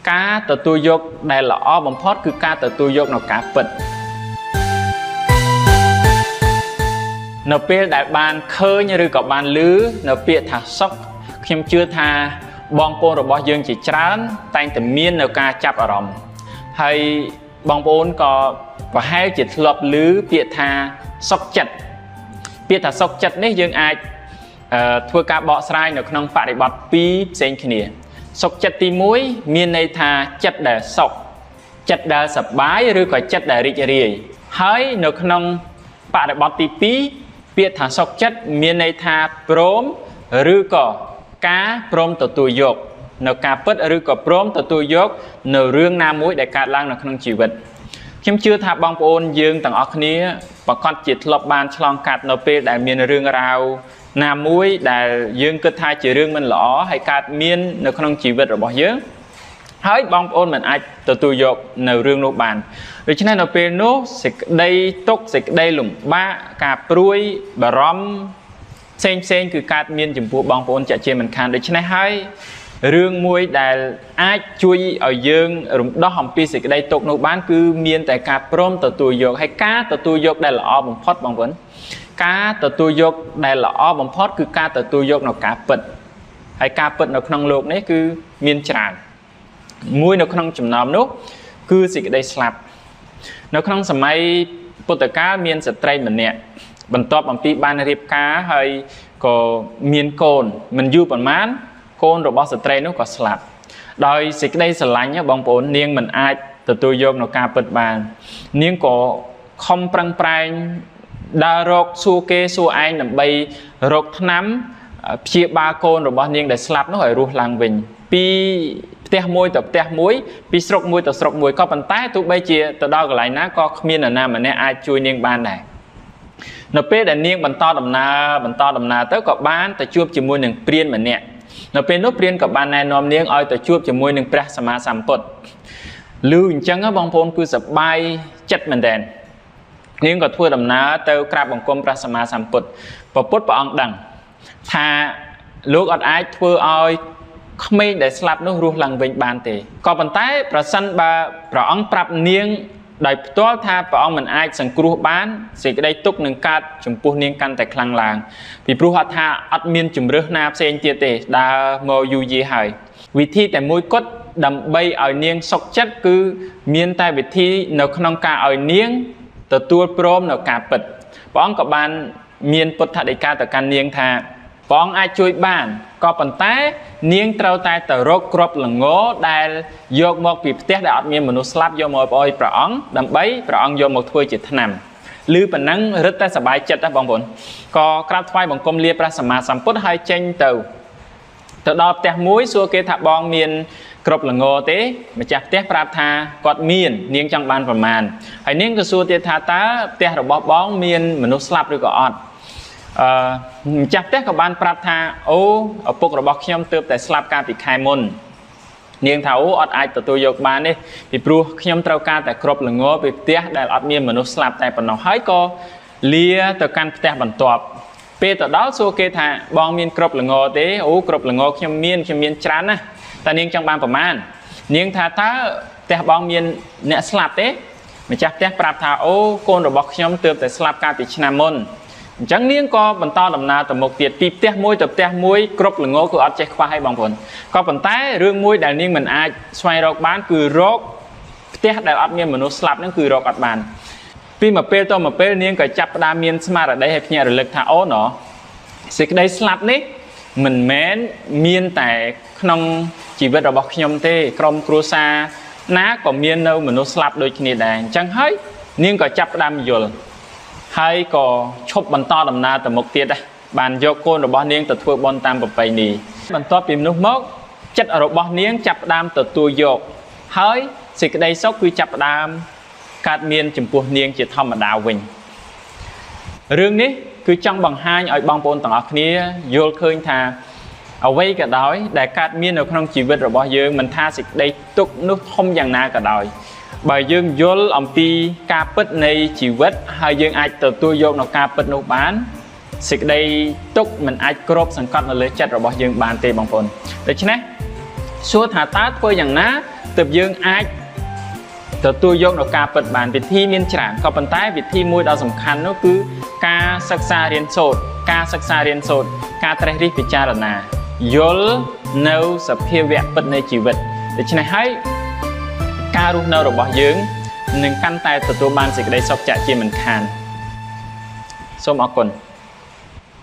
ការទទួលយកដែលល្អបំផុតគឺការទទួលយកនៅការពិតនៅពេលដែលបានឃើញឬក៏បានឮនៅពាក្យថាសុខខ្ញុំជឿថាបងប្អូនរបស់យើងជាច្រើនតែងតែមាននៅការចាប់អារម្មណ៍ហើយបងប្អូនក៏ប្រហែលជាធ្លាប់ឮពាក្យថាសុខចិត្តពាក្យថាសុខចិត្តនេះយើងអាចធ្វើការបកស្រាយនៅក្នុងបរិបទពីរផ្សេងគ្នាសុខចិត្តទី1មានន័យថាចិត្តដែលសុខចិត្តដែលសប្បាយឬក៏ចិត្តដែលរីករាយហើយនៅក្នុងបរិបទទី2ពាក្យថាសុខចិត្តមានន័យថាព្រមឬក៏ការព្រមទទួលយកនៅការពិតឬក៏ព្រមទទួលយកនៅរឿងណាមួយដែលកើតឡើងនៅក្នុងជីវិតខ្ញុំជឿថាបងប្អូនយើងទាំងអស់គ្នាប្រកាសជាធ្លាប់បានឆ្លងកាត់នៅពេលដែលមានរឿងរ៉ាវណាមួយដែលយើងគិតថាជារឿងមិនល្អហើយកើតមាននៅក្នុងជីវិតរបស់យើងហើយបងប្អូនមិនអាចទទួលយកនៅរឿងនោះបានដូច្នេះនៅពេលនោះសេចក្តីទុក្ខសេចក្តីលំបាកការព្រួយបារម្ភផ្សេងគឺកើតមានចំពោះបងប្អូនជាមិនខានដូច្នេះហើយរឿងមួយដែលអាចជួយឲ្យយើងរំដោះអំពីសេចក្តីទុក្ខនោះបានគឺមានតែការព្រមទទួលយកហើយការទទួលយកដែលល្អបំផុតបងប្អូនការទទួលយកដែលល្អបំផុតគឺការទទួលយកនៅការពិតហើយការពិតនៅក្នុងโลกនេះគឺមានច្រើនមួយនៅក្នុងចំណោមនោះគឺសេចក្តីស្លាប់នៅក្នុងសម័យពុទ្ធកាលមានស្ត្រីម្នាក់បន្ទាប់អំពីបានរៀបការហើយក៏មានកូនមិនយូរប៉ុន្មានកូនរបស់ស្ត្រីនោះក៏ស្លាប់ដោយសេចក្តីស្រឡាញ់បងប្អូននាងមិនអាចទទួលយកនៅការពិតបាននាងក៏ខំប្រឹងប្រែងដើររកសួរគេសួរឯងដើម្បីរកថ្នាំព្យាបាលកូនរបស់នាងដែលស្លាប់នោះឲ្យរស់ឡើងវិញពីផ្ទះមួយទៅផ្ទះមួយពីស្រុកមួយទៅស្រុកមួយក៏ប៉ុន្តែទោះបីជាទៅដល់កន្លែងណាក៏គ្មាននរណាម្នាក់អាចជួយនាងបានដែរនៅពេលដែលនាងបន្តដំណើរទៅក៏បានទៅជួបជាមួយនឹងព្រានម្នាក់នៅពេលនោះព្រានក៏បានណែនាំនាងឲ្យទៅជួបជាមួយនឹងព្រះសម្មាសម្ពុទ្ធឮអញ្ចឹងបងប្អូនគឺសប្បាយចិត្តមែនទែននាងក៏ធ្វើដំណើរទៅក្រាបបង្គំព្រះសម្មាសម្ពុទ្ធព្រះអង្គដឹងថាលោកអត់អាចធ្វើឲ្យក្មេងដែលស្លាប់នោះរស់ឡើងវិញបានទេក៏ប៉ុន្តែប្រសិនបើព្រះអង្គប្រាប់នាងដោយផ្ទាល់ថាព្រះអង្គមិនអាចសង្គ្រោះបានសេចក្តីទុក្ខនឹងកើតចំពោះនាងកាន់តែខ្លាំងឡើងពីព្រោះអត់មានជំរើសណាផ្សេងទៀតទេដើរមកយូរយារហើយវិធីតែមួយគត់ដើម្បីឲ្យនាងសុខចិត្តគឺមានតែវិធីនៅក្នុងការឲ្យនាងទទួលព្រមនៅការពិតព្រះអង្គក៏បានមានពុទ្ធដីកាទៅកាន់នាងថាព្រះអង្គអាចជួយបានក៏ប៉ុន្តែនាងត្រូវតែទៅរកគ្រាប់ល្ងដែលយកមកពីផ្ទះដែលអត់មានមនុស្សស្លាប់យកមកឲ្យព្រះអង្គដើម្បីព្រះអង្គយកមកធ្វើជាថ្នាំឬប៉ុណ្ណឹងរឹតតែសប្បាយចិត្តដែរបងប្អូនក៏ក្រាបថ្វាយបង្គំលាព្រះសម្មាសម្ពុទ្ធហើយចេញទៅដល់ផ្ទះមួយសួរគេថាបងមានគ្រាប់ល្ងទេម្ចាស់ផ្ទះប្រាប់ថាគាត់មាននាងចង់បានប្រមាណហើយនាងក៏សួរទៀតថាតើផ្ទះរបស់បងមានមនុស្សស្លាប់ឬក៏អត់ម្ចាស់ផ្ទះក៏បានប្រាប់ថាអូឪពុករបស់ខ្ញុំទើបតែស្លាប់កាលពីខែមុននាងថាអូអត់អាចទទួលយកបានទេពីព្រោះខ្ញុំត្រូវការតែគ្រាប់ល្ងពីផ្ទះដែលអត់មានមនុស្សស្លាប់តែប៉ុណ្ណោះហើយក៏លាទៅកាន់ផ្ទះបន្ទាប់ពេលទៅដល់សួរគេថាបងមានគ្រាប់ល្ងទេអូគ្រាប់ល្ងខ្ញុំមានច្រើនណាស់តែនាងចង់បានប្រមាណនាងថាតើផ្ទះបងមានអ្នកស្លាប់ទេម្ចាស់ផ្ទះប្រាប់ថាអូកូនរបស់ខ្ញុំទើបតែស្លាប់កាលពីឆ្នាំមុនអញ្ចឹងនាងក៏បន្តដំណើរទៅមុខទៀតពីផ្ទះមួយទៅផ្ទះមួយគ្រប់ល្ងគឺអត់ចេះខ្វះឲ្យបងប្អូនក៏ប៉ុន្តែរឿងមួយដែលនាងមិនអាចស្វែងរកបានគឺរកផ្ទះដែលអត់មានមនុស្សស្លាប់ហ្នឹងគឺរកអត់បានពីមួយពេលទៅមួយពេលនាងក៏ចាប់ផ្ដើមមានស្មារតីឲ្យភ្ញាក់រលឹកថាអូណ៎សេចក្តីស្លាប់នេះមិនមែនមានតែក្នុងជីវិតរបស់ខ្ញុំទេក្រុមគ្រួសារណាក៏មាននៅមនុស្សស្លាប់ដូចគ្នាដែរអញ្ចឹងហើយនាងក៏ចាប់ផ្ដើមយល់ហើយក៏ឈប់បន្តដំណើរទៅមុខទៀតបានយកកូនរបស់នាងទៅធ្វើបុណ្យតាមប្រពៃណីបន្ទាប់ពីនោះមកចិត្តរបស់នាងចាប់ផ្ដើមទទួលយកហើយសេចក្តីសុខគឺចាប់ផ្ដើមកើតមានចំពោះនាងជាធម្មតាវិញរឿងនេះគឺចង់បង្ហាញឲ្យបងប្អូនទាំងអស់គ្នាយល់ឃើញថាអ្វីក៏ដោយដែលកើតមាននៅក្នុងជីវិតរបស់យើងមិនថាសេចក្តីទុក្ខនោះធំយ៉ាងណាក៏ដោយបើយើងយល់អំពីការពិតនៃជីវិតហើយយើងអាចទទួលយកនៅការពិតនោះបានសេចក្តីទុក្ខមិនអាចគ្របសង្កត់នៅលើចិត្តរបស់យើងបានទេបងប្អូនដូច្នេះ សួរថាតើធ្វើយ៉ាងណាទើបយើងអាចទទួលយកនៅការពិតបានវិធីមានច្រើនក៏ប៉ុន្តែវិធីមួយដ៏សំខាន់នោះគឺការសិក្សារៀនសូត្រការត្រិះរិះពិចារណាយល់នៅសភាវៈពិតនៃជីវិតដូច្នេះហើយការរស់នៅរបស់យើងនឹងកាន់តែទទួលបានសេចក្តីសុខជាក់ជាមិនខានសូមអរគុណ